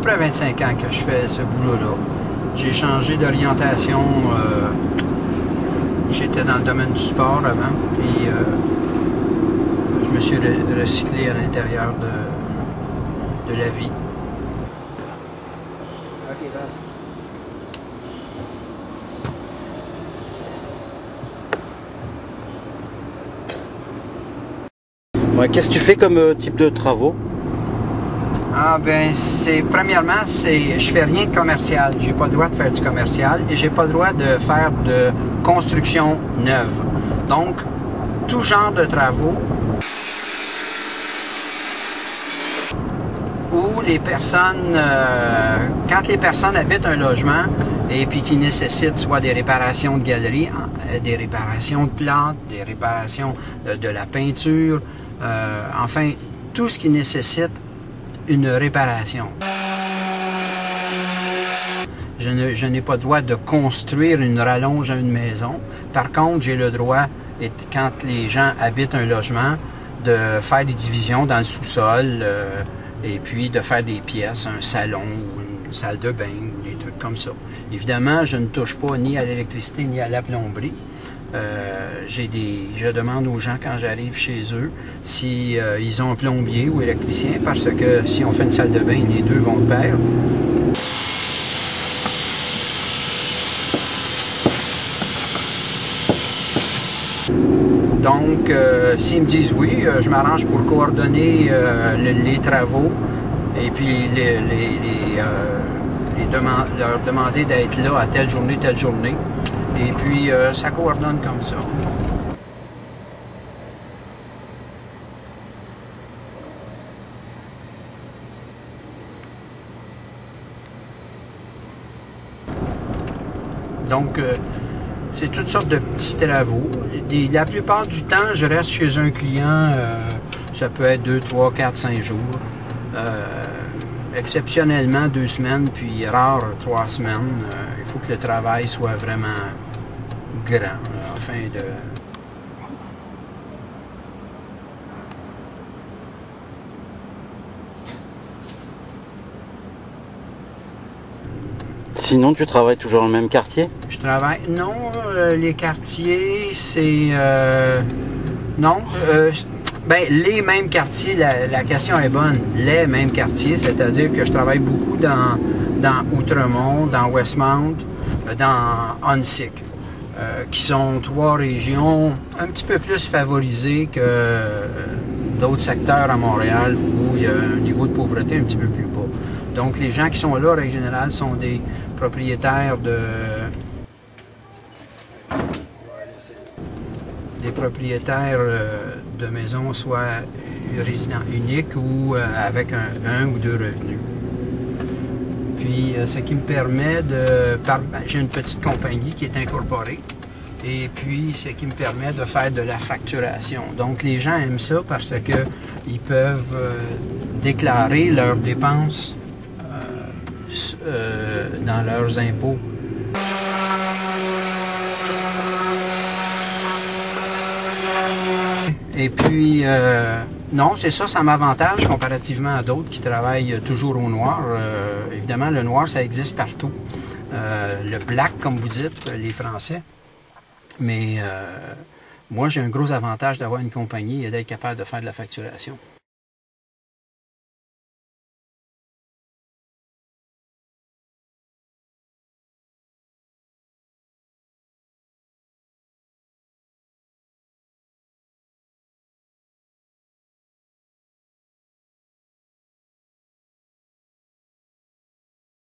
près 25 ans que je fais ce boulot-là. J'ai changé d'orientation. J'étais dans le domaine du sport avant, puis je me suis recyclé à l'intérieur de la vie. Ouais, qu'est-ce que tu fais comme type de travaux? Ah ben, premièrement, je fais rien de commercial. J'ai pas le droit de faire du commercial et j'ai pas le droit de faire de construction neuve. Donc, tout genre de travaux où les personnes, quand les personnes habitent un logement et puis qui nécessitent soit des réparations de galeries, des réparations de plantes, des réparations de la peinture, enfin, tout ce qui nécessite une réparation. Je n'ai pas le droit de construire une rallonge à une maison. Par contre, j'ai le droit, quand les gens habitent un logement, de faire des divisions dans le sous-sol et puis de faire des pièces, un salon ou une salle de bain ou des trucs comme ça. Évidemment, je ne touche pas ni à l'électricité ni à la plomberie. Je demande aux gens quand j'arrive chez eux si ils ont un plombier ou électricien, parce que si on fait une salle de bain, les deux vont de pair. Donc, s'ils me disent oui, je m'arrange pour coordonner les travaux et puis leur demander d'être là à telle journée. Et puis, ça coordonne comme ça. Donc, c'est toutes sortes de petits travaux. La plupart du temps, je reste chez un client, ça peut être 2, 3, 4, 5 jours. Exceptionnellement 2 semaines, puis rare 3 semaines. Il faut que le travail soit vraiment grand, afin de... Sinon, tu travailles toujours dans le même quartier? Je travaille... Non, les quartiers, c'est... non, ben, les mêmes quartiers, la question est bonne. Les mêmes quartiers, c'est-à-dire que je travaille beaucoup dans Outremont, dans Westmount, dans Huntsic, qui sont 3 régions un petit peu plus favorisées que d'autres secteurs à Montréal où il y a un niveau de pauvreté un petit peu plus bas. Donc les gens qui sont là, en règle générale, sont des propriétaires de maisons soit résidents uniques ou avec un ou 2 revenus. Puis ce qui me permet de... J'ai une petite compagnie qui est incorporée et puis ce qui me permet de faire de la facturation. Donc les gens aiment ça parce qu'ils peuvent déclarer leurs dépenses dans leurs impôts. Et puis, non, c'est ça, ça m'avantage comparativement à d'autres qui travaillent toujours au noir. Évidemment, le noir, ça existe partout. Le black, comme vous dites, les Français. Mais moi, j'ai un gros avantage d'avoir une compagnie et d'être capable de faire de la facturation.